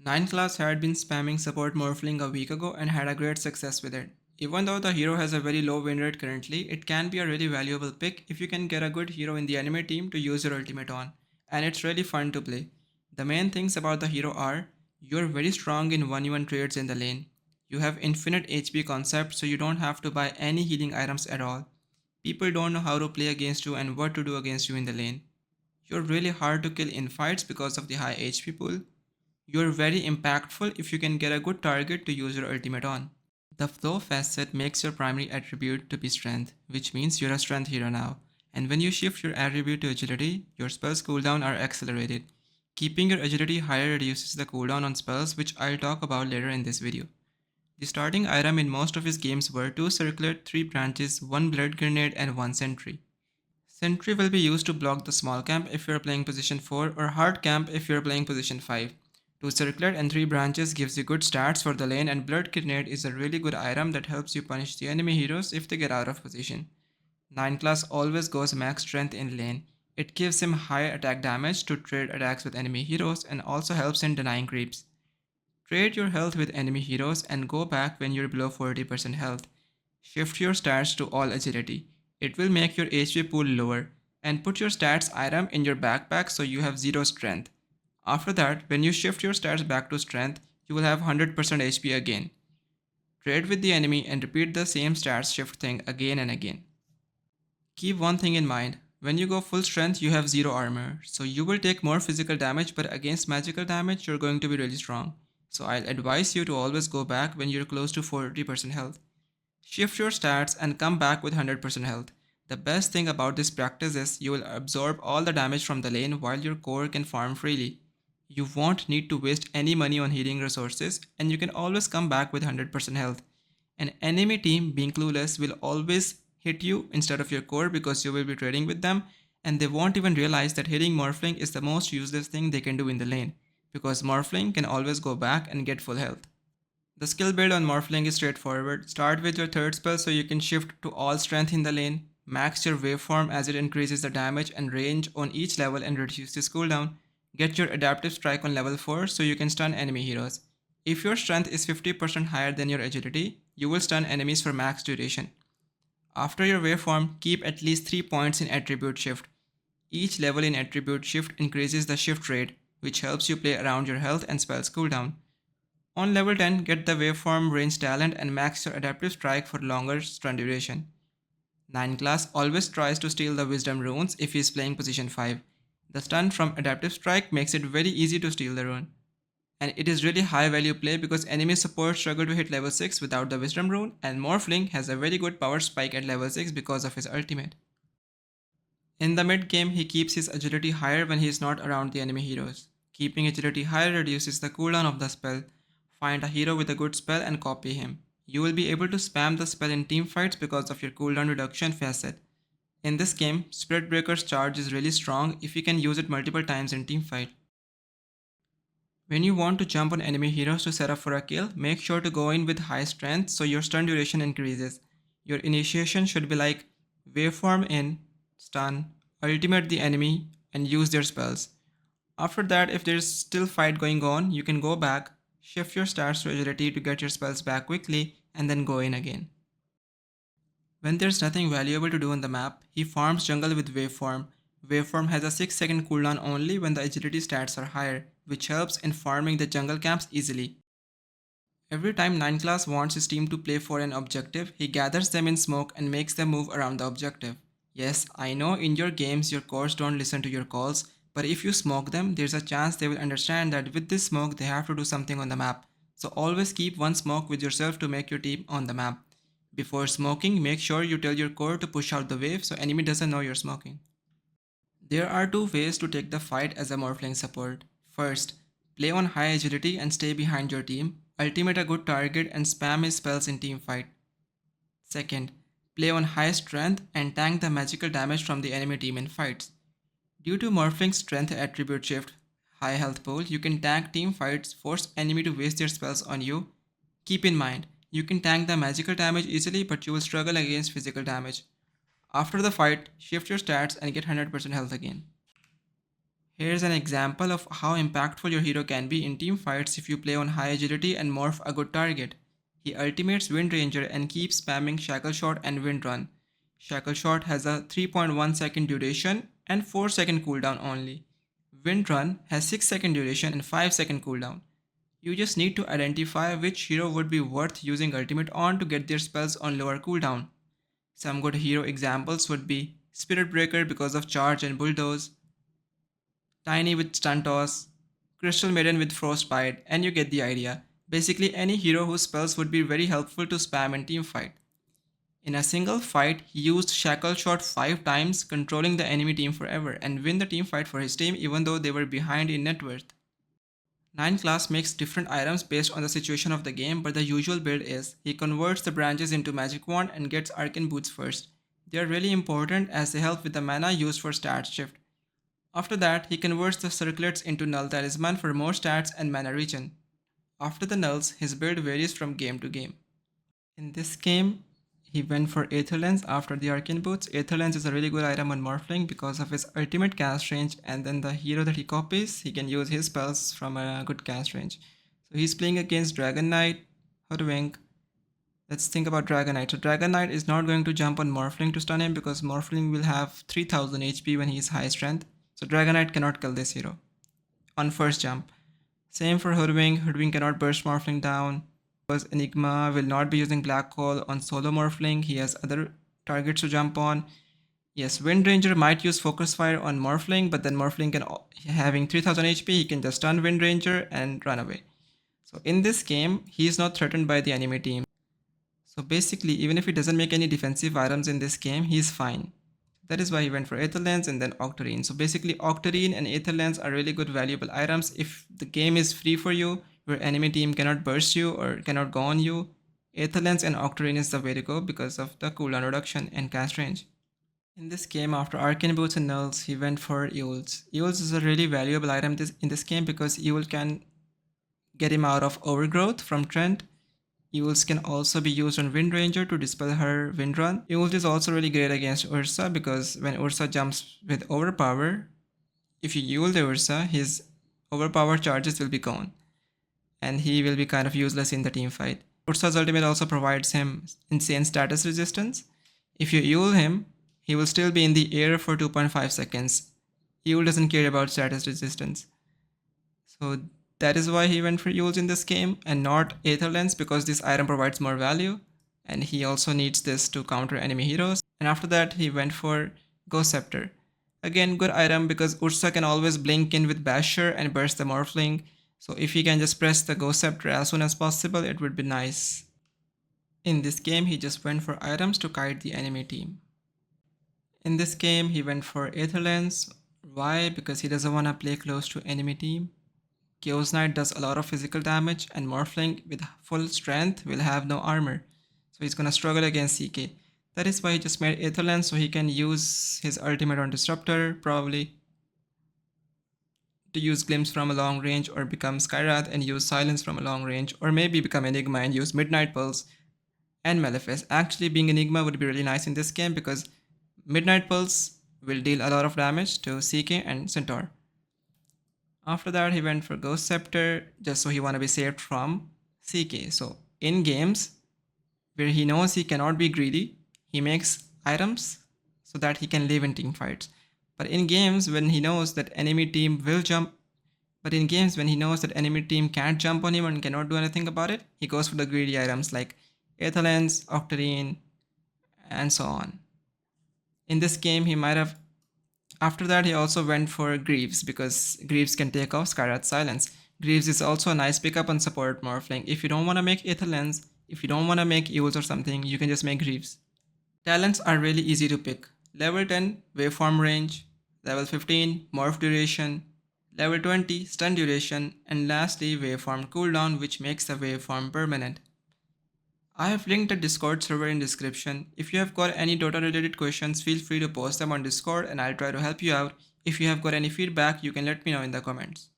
9Class had been spamming support Morphling a week ago and had a great success with it. Even though the hero has a very low win rate currently, it can be a really valuable pick if you can get a good hero in the enemy team to use your ultimate on, and it's really fun to play. The main things about the hero are you're very strong in 1v1 trades in the lane. You have infinite HP concept, so you don't have to buy any healing items at all. People don't know how to play against you and what to do against you in the lane. You're really hard to kill in fights because of the high HP pool. You're very impactful if you can get a good target to use your ultimate on. The flow facet makes your primary attribute to be strength, which means you're a strength hero now. And when you shift your attribute to agility, your spells cooldown are accelerated. Keeping your agility higher reduces the cooldown on spells, which I'll talk about later in this video. The starting item in most of his games were 2 circlet, 3 branches, 1 blood grenade and 1 sentry. Sentry will be used to block the small camp if you're playing position 4 or hard camp if you're playing position 5. 2 circlet and 3 branches gives you good stats for the lane, and blood grenade is a really good item that helps you punish the enemy heroes if they get out of position. 9 class always goes max strength in lane. It gives him high attack damage to trade attacks with enemy heroes and also helps in denying creeps. Trade your health with enemy heroes and go back when you're below 40% health. Shift your stats to all agility. It will make your HP pool lower, and put your stats item in your backpack so you have 0 strength. After that, when you shift your stats back to strength, you will have 100% HP again. Trade with the enemy and repeat the same stats shift thing again and again. Keep one thing in mind, when you go full strength you have 0 armor, so you will take more physical damage, but against magical damage you're going to be really strong. So I'll advise you to always go back when you're close to 40% health. Shift your stats and come back with 100% health. The best thing about this practice is you will absorb all the damage from the lane while your core can farm freely. You won't need to waste any money on healing resources, and you can always come back with 100% health. An enemy team, being clueless, will always hit you instead of your core because you will be trading with them, and they won't even realize that hitting Morphling is the most useless thing they can do in the lane, because Morphling can always go back and get full health. The skill build on Morphling is straightforward. Start with your third spell so you can shift to all strength in the lane. Max your waveform as it increases the damage and range on each level and reduces cooldown. Get your adaptive strike on level 4 so you can stun enemy heroes. If your strength is 50% higher than your agility, you will stun enemies for max duration. After your waveform, keep at least 3 points in attribute shift. Each level in attribute shift increases the shift rate, which helps you play around your health and spells cooldown. On level 10, get the waveform range talent and max your adaptive strike for longer stun duration. 9 class always tries to steal the Wisdom Runes if he is playing position 5. The stun from adaptive strike makes it very easy to steal the rune. And it is really high value play because enemy support struggle to hit level 6 without the Wisdom Rune, and Morphling has a very good power spike at level 6 because of his ultimate. In the mid game, he keeps his agility higher when he is not around the enemy heroes. Keeping agility higher reduces the cooldown of the spell. Find a hero with a good spell and copy him. You will be able to spam the spell in team fights because of your cooldown reduction facet. In this game, Spirit Breaker's charge is really strong if you can use it multiple times in teamfight. When you want to jump on enemy heroes to set up for a kill, make sure to go in with high strength so your stun duration increases. Your initiation should be like waveform in, stun, ultimate the enemy, and use their spells. After that, if there's still fight going on, you can go back, shift your stats to agility to get your spells back quickly, and then go in again. When there's nothing valuable to do on the map, he farms jungle with waveform. Waveform has a 6-second cooldown only when the agility stats are higher, which helps in farming the jungle camps easily. Every time 9 class wants his team to play for an objective, he gathers them in smoke and makes them move around the objective. Yes, I know in your games your cores don't listen to your calls, but if you smoke them, there's a chance they will understand that with this smoke they have to do something on the map. So always keep one smoke with yourself to make your team on the map. Before smoking, make sure you tell your core to push out the wave so enemy doesn't know you're smoking. There are 2 ways to take the fight as a Morphling support. First, play on high agility and stay behind your team, ultimate a good target and spam his spells in team fight. Second, play on high strength and tank the magical damage from the enemy team in fights. Due to Morphling's strength attribute shift, high health pool, you can tank team fights, force enemy to waste their spells on you. Keep in mind, you can tank the magical damage easily, but you will struggle against physical damage. After the fight, shift your stats and get 100% health again. Here's an example of how impactful your hero can be in team fights if you play on high agility and morph a good target. He ultimates Wind Ranger and keeps spamming Shackle Shot and Wind Run. Shackle Shot has a 3.1 second duration and 4 second cooldown only. Wind Run has 6 second duration and 5 second cooldown. You just need to identify which hero would be worth using ultimate on to get their spells on lower cooldown. Some good hero examples would be Spirit Breaker because of charge and bulldoze, Tiny with Stun Toss, Crystal Maiden with Frostbite, and you get the idea. Basically, any hero whose spells would be very helpful to spam in teamfight. In a single fight, he used Shackle Shot 5 times, controlling the enemy team forever, and win the teamfight for his team even though they were behind in net worth. 9Class makes different items based on the situation of the game, but the usual build is he converts the branches into magic wand and gets arcane boots first. They are really important as they help with the mana used for stat shift. After that, he converts the circlets into null talisman for more stats and mana regen. After the nulls, his build varies from game to game. In this game, he went for Aether Lens after the Arcane Boots. Aether Lens is a really good item on Morphling because of his ultimate cast range, and then the hero that he copies, he can use his spells from a good cast range. So he's playing against Dragon Knight, Hoodwink. Let's think about Dragon Knight. So Dragon Knight is not going to jump on Morphling to stun him because Morphling will have 3000 HP when he is high strength. So Dragon Knight cannot kill this hero on first jump. Same for Hoodwink. Hoodwink cannot burst Morphling down because Enigma will not be using Black Hole on solo Morphling. He has other targets to jump on. Yes, Wind Ranger might use Focus Fire on Morphling, but then Morphling can, having 3000 HP, he can just stun Wind Ranger and run away. So in this game, he is not threatened by the enemy team. So basically, even if he doesn't make any defensive items in this game, he is fine. That is why he went for Aether Lens and then Octarine. So basically, Octarine and Aether Lens are really good valuable items. If the game is free for you, your enemy team cannot burst you or cannot go on you, Aether Lens and Octarine is the way to go because of the cooldown reduction and cast range. In this game, after Arcane Boots and Nulls, he went for Eul's. Eul's is a really valuable item in this game because Eul can get him out of Overgrowth from Trent. Eul's can also be used on Wind Ranger to dispel her Wind Run. Eul's is also really great against Ursa because when Ursa jumps with Overpower, if you Eul the Ursa, his Overpower charges will be gone and he will be kind of useless in the team fight. Ursa's ultimate also provides him insane status resistance. If you Eul him, he will still be in the air for 2.5 seconds. Eul doesn't care about status resistance. So that is why he went for Eul's in this game and not Aether Lens because this item provides more value and he also needs this to counter enemy heroes. And after that he went for Ghost Scepter. Again, good item because Ursa can always blink in with Basher and burst the Morphling. So if he can just press the Ghost Scepter as soon as possible, it would be nice. In this game, he just went for items to kite the enemy team. In this game, he went for Aether Lens. Why? Because he doesn't want to play close to enemy team. Chaos Knight does a lot of physical damage and Morphling with full strength will have no armor. So he's gonna struggle against CK. That is why he just made Aether Lens so he can use his ultimate on Disruptor probably to use Glimpse from a long range or become Skyrath and use Silence from a long range or maybe become Enigma and use Midnight Pulse and Malefice. Actually being Enigma would be really nice in this game because Midnight Pulse will deal a lot of damage to CK and Centaur. After that, he went for Ghost Scepter just so he want to be saved from CK. So in games where he knows he cannot be greedy, he makes items so that he can live in team fights. But in games when he knows that enemy team will jump, but in games when he knows that enemy team can't jump on him and cannot do anything about it, he goes for the greedy items like Aether Lens, Octarine, and so on. In this game, he might have. After that, he also went for Greaves because Greaves can take off Skyrath's Silence. Greaves is also a nice pickup on support Morphling. If you don't want to make Aether Lens, if you don't want to make Eul's or something, you can just make Greaves. Talents are really easy to pick. Level 10, Waveform Range. Level 15, Morph Duration. Level 20, Stun Duration. And lastly, Waveform Cooldown, which makes the waveform permanent. I have linked the Discord server in description. If you have got any Dota related questions, feel free to post them on Discord and I'll try to help you out. If you have got any feedback, you can let me know in the comments.